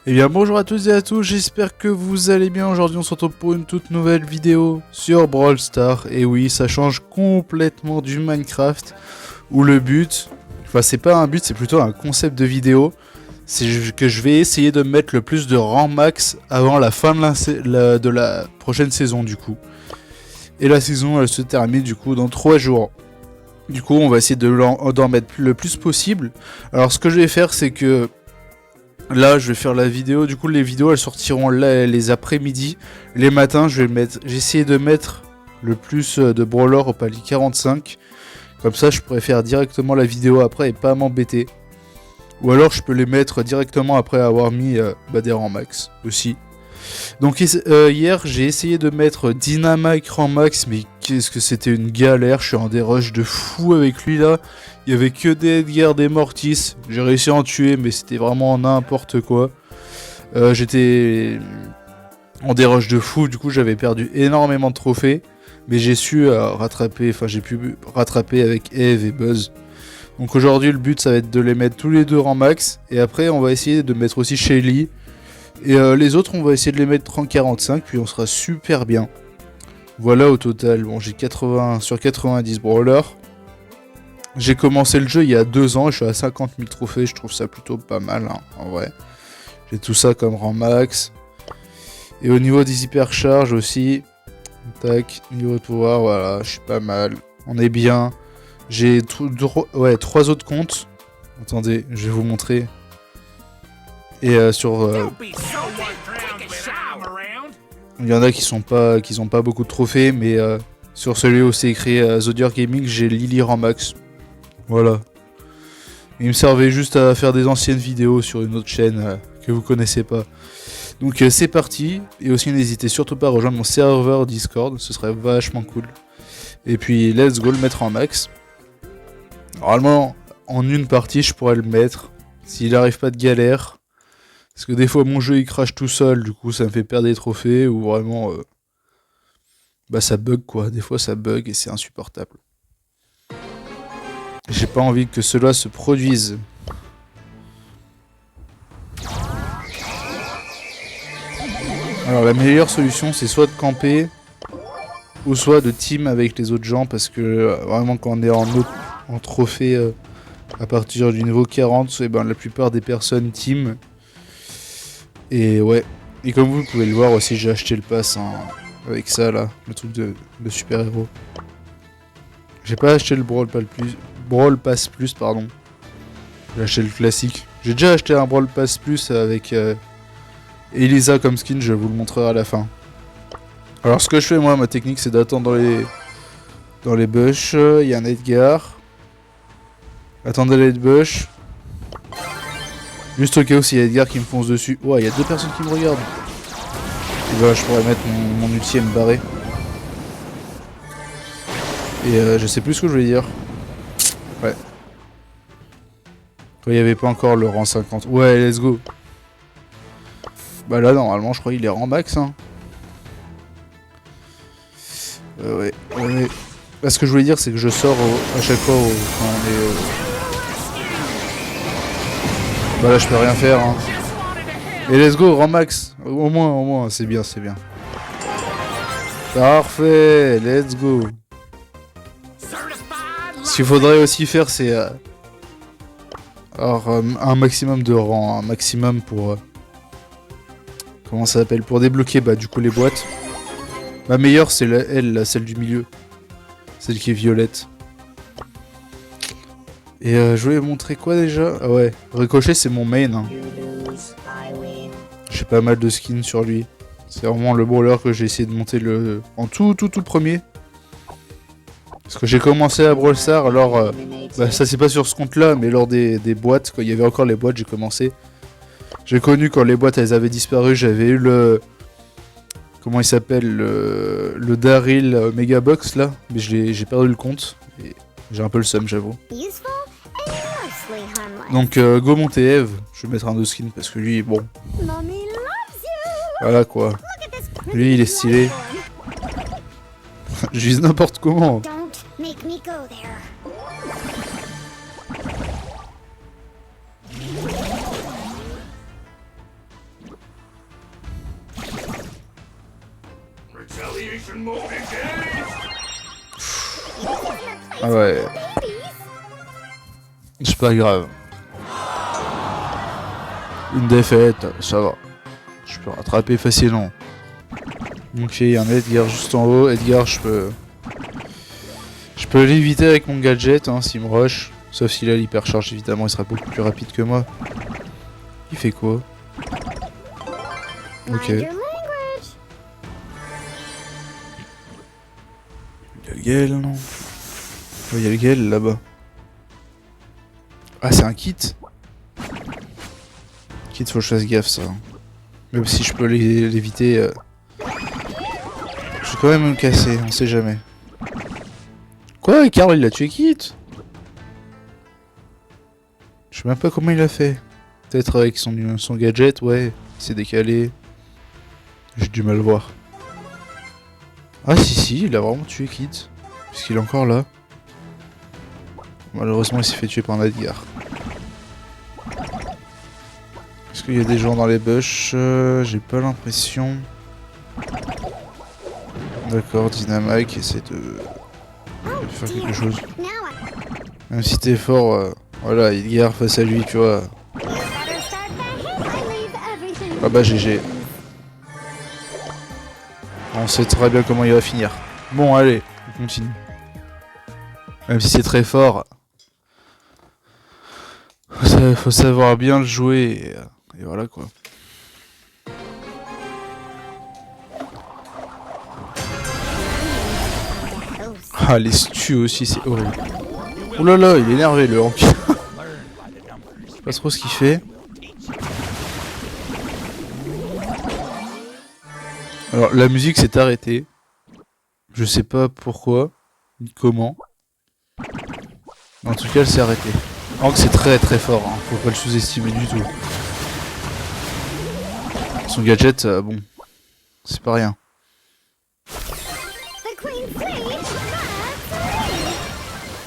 Eh bien bonjour à tous et à tous, j'espère que vous allez bien. Aujourd'hui on se retrouve pour une toute nouvelle vidéo sur Brawl Stars. Et oui, ça change complètement du Minecraft où le but, enfin c'est pas un but, c'est plutôt un concept de vidéo. C'est que je vais essayer de mettre le plus de rang max avant la fin de la prochaine saison du coup. Et la saison elle se termine du coup dans 3 jours. Du coup on va essayer d'en mettre le plus possible. Alors ce que je vais faire c'est que là, je vais faire la vidéo. Du coup, les vidéos, elles sortiront là, les après-midi. Les matins, j'ai essayé de mettre le plus de brawlers au palier 45. Comme ça, je pourrais faire directement la vidéo après et pas m'embêter. Ou alors, je peux les mettre directement après avoir mis des rangs max aussi. Donc hier, j'ai essayé de mettre Dynamite rang max, mais qu'est-ce que c'était une galère. Je suis en des rushs de fou avec lui là. Il y avait que des Edgar, des Mortis. J'ai réussi à en tuer, mais c'était vraiment n'importe quoi. J'étais en des rushs de fou, du coup j'avais perdu énormément de trophées. Mais j'ai su rattraper, enfin j'ai pu rattraper avec Eve et Buzz. Donc aujourd'hui le but ça va être de les mettre tous les deux en max. Et après on va essayer de mettre aussi Shelly. Et les autres on va essayer de les mettre en 45, puis on sera super bien. Voilà au total, bon j'ai 80 sur 90 brawlers. J'ai commencé le jeu il y a 2 ans et je suis à 50 000 trophées, je trouve ça plutôt pas mal hein, en vrai. J'ai tout ça comme rang max. Et au niveau des hypercharges aussi, tac, niveau de pouvoir, voilà, je suis pas mal. On est bien. J'ai 3 autres comptes. Attendez, je vais vous montrer. Et il y en a qui ont pas beaucoup de trophées, mais sur celui où c'est écrit Zodiac Gaming, j'ai Lily rang max. Voilà. Il me servait juste à faire des anciennes vidéos sur une autre chaîne que vous connaissez pas. Donc c'est parti. Et aussi n'hésitez surtout pas à rejoindre mon serveur Discord, ce serait vachement cool. Et puis let's go le mettre en max. Normalement en une partie je pourrais le mettre. S'il arrive pas de galère. Parce que des fois mon jeu il crache tout seul, du coup ça me fait perdre des trophées ou vraiment ça bug quoi. Des fois ça bug et c'est insupportable. J'ai pas envie que cela se produise. Alors la meilleure solution c'est soit de camper ou soit de team avec les autres gens parce que vraiment quand on est en trophée à partir du niveau 40, la plupart des personnes team. Et ouais. Et comme vous pouvez le voir aussi j'ai acheté le pass avec ça là, le truc de super héros. J'ai pas acheté le Brawl Pass Plus pardon. J'ai acheté le classique. J'ai déjà acheté un Brawl Pass Plus avec Elisa comme skin, je vous le montrerai à la fin. Alors ce que je fais moi, ma technique c'est d'attendre dans les bush. Il y a un Edgar. Attendez les bush. Juste au cas où s'il y a Edgar qui me fonce dessus. Oh, il y a 2 personnes qui me regardent. Et voilà, je pourrais mettre mon ulti et me barrer. Et je sais plus ce que je voulais dire. Ouais. Quand il n'y avait pas encore le rang 50. Ouais, let's go. Bah là, normalement, je crois qu'il est rang max. Hein. Ouais. Là, ce que je voulais dire, c'est que je sors à chaque fois quand on est... Bah là, je peux rien faire. Hein. Et let's go, rang max. Au moins, c'est bien, c'est bien. Parfait, let's go. Ce qu'il faudrait aussi faire, c'est... un maximum de rangs, un maximum pour... comment ça s'appelle? Pour débloquer du coup les boîtes. Ma meilleure c'est celle du milieu. Celle qui est violette. Et je voulais montrer quoi déjà? Ah ouais, Ricochet c'est mon main. Hein. J'ai pas mal de skins sur lui. C'est vraiment le brawler que j'ai essayé de monter en tout premier. Parce que j'ai commencé à Brawl Stars, alors ça c'est pas sur ce compte là, mais lors des boîtes, quand il y avait encore les boîtes, j'ai commencé. J'ai connu quand les boîtes elles avaient disparu, j'avais eu le... Comment il s'appelle le Daryl Megabox là, mais j'ai perdu le compte, et j'ai un peu le seum j'avoue. Donc go monter Eve, je vais mettre un 2 skin parce que lui, bon... Voilà quoi. Lui il est stylé. Je vise n'importe comment. Ah ouais. C'est pas grave. Une défaite, ça va. Je peux rattraper facilement. Ok, il y a un Edgar juste en haut. Edgar, je peux l'éviter avec mon gadget hein, s'il me rush. Sauf s'il a l'hypercharge, évidemment, il sera beaucoup plus rapide que moi. Il fait quoi? Ok. Il y a le Gale, non? Oh, il y a le Gale là-bas. Ah, c'est un kit? Kit, faut que je fasse gaffe, ça. Même si je peux l'éviter. Je vais quand même me casser, on sait jamais. Quoi? Carl, il a tué Kit? Je sais même pas comment il a fait. Peut-être avec son gadget, ouais. Il s'est décalé. J'ai du mal à voir. Ah si, il a vraiment tué Kit. Puisqu'il est encore là. Malheureusement, il s'est fait tuer par un Edgar. Est-ce qu'il y a des gens dans les bush? J'ai pas l'impression. D'accord, Dynamite essaie de faire quelque chose. Même si t'es fort, voilà, Edgar face à lui, tu vois. Ah bah GG. On sait très bien comment il va finir. Bon, allez, on continue. Même si c'est très fort, faut savoir bien le jouer et voilà quoi. Ah, les stues aussi, c'est horrible. Oh là là, il est énervé le Hank. Je sais pas trop ce qu'il fait. Alors, la musique s'est arrêtée. Je sais pas pourquoi, ni comment. En tout cas, elle s'est arrêtée. Hank, c'est très très fort, hein. Faut pas le sous-estimer du tout. Son gadget, bon, c'est pas rien.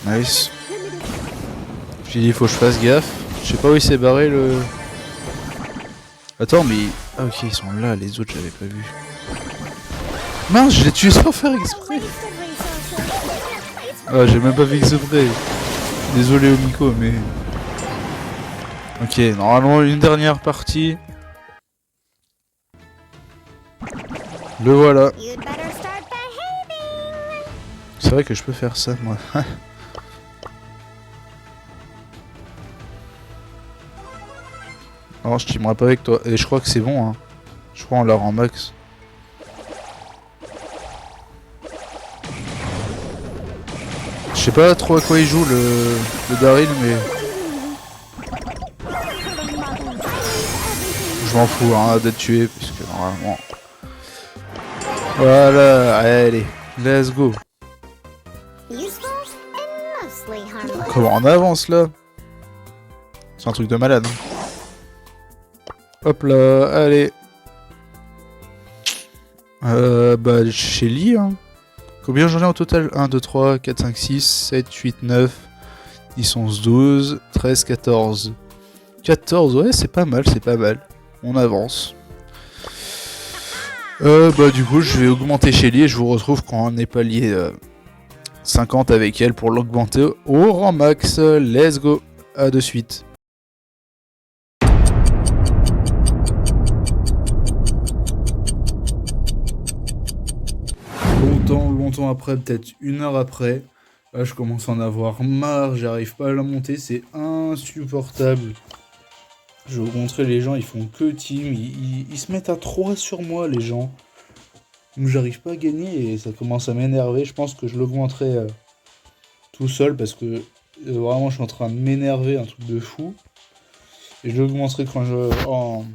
Nice. J'ai dit, il faut que je fasse gaffe. Je sais pas où il s'est barré le... Attends, mais... Ah ok, ils sont là, les autres, j'avais pas vu. Mince, je l'ai tué sans faire exprès. Ah, j'ai même pas fait exprès. Désolé au Miko, mais... Ok, normalement, une dernière partie. Le voilà. C'est vrai que je peux faire ça, moi. Non, je teamerai pas avec toi. Et je crois que c'est bon, hein. Je crois on l'a rend max. Je sais pas trop à quoi il joue le Daryl, mais... Je m'en fous hein, d'être tué, puisque normalement... Voilà, allez, let's go. Comment on avance là? C'est un truc de malade. Hop là, allez. Bah, Shelly, hein. Combien j'en ai au total? 1, 2, 3, 4, 5, 6, 7, 8, 9, 10, 11, 12, 13, 14. 14, ouais, c'est pas mal, c'est pas mal. On avance. Bah, du coup, je vais augmenter Shelly et je vous retrouve quand on est palier 50 avec elle pour l'augmenter au rang max. Let's go. À de suite. Longtemps après, peut-être 1 heure après, là je commence à en avoir marre, j'arrive pas à la monter, c'est insupportable. Je vais vous montrer, les gens ils font que team, ils se mettent à 3 sur moi les gens. Donc j'arrive pas à gagner et ça commence à m'énerver, je pense que je l'augmenterai tout seul parce que vraiment je suis en train de m'énerver, un truc de fou. Et je l'augmenterai quand en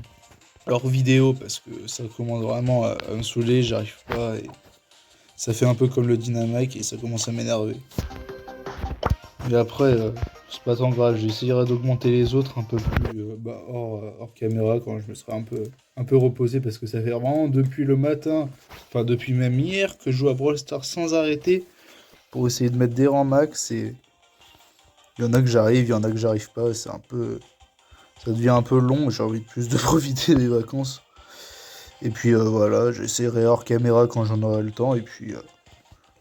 hors vidéo parce que ça commence vraiment à me saouler, j'arrive pas et... Ça fait un peu comme le Dynamite et ça commence à m'énerver. Et après, c'est pas tant grave, j'essayerai d'augmenter les autres un peu plus hors caméra quand je me serai un peu reposé parce que ça fait vraiment depuis le matin, enfin depuis même hier que je joue à Brawl Stars sans arrêter pour essayer de mettre des rangs max et il y en a que j'arrive, il y en a que j'arrive pas, c'est un peu... Ça devient un peu long, j'ai envie de plus de profiter des vacances. Et puis voilà, j'essaierai hors caméra quand j'en aurai le temps. Et puis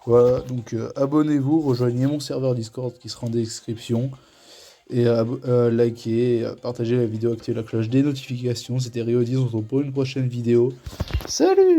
voilà, donc abonnez-vous, rejoignez mon serveur Discord qui sera en description. Et likez, partagez la vidéo, activez la cloche des notifications. C'était Rio10, on se retrouve pour une prochaine vidéo. Salut!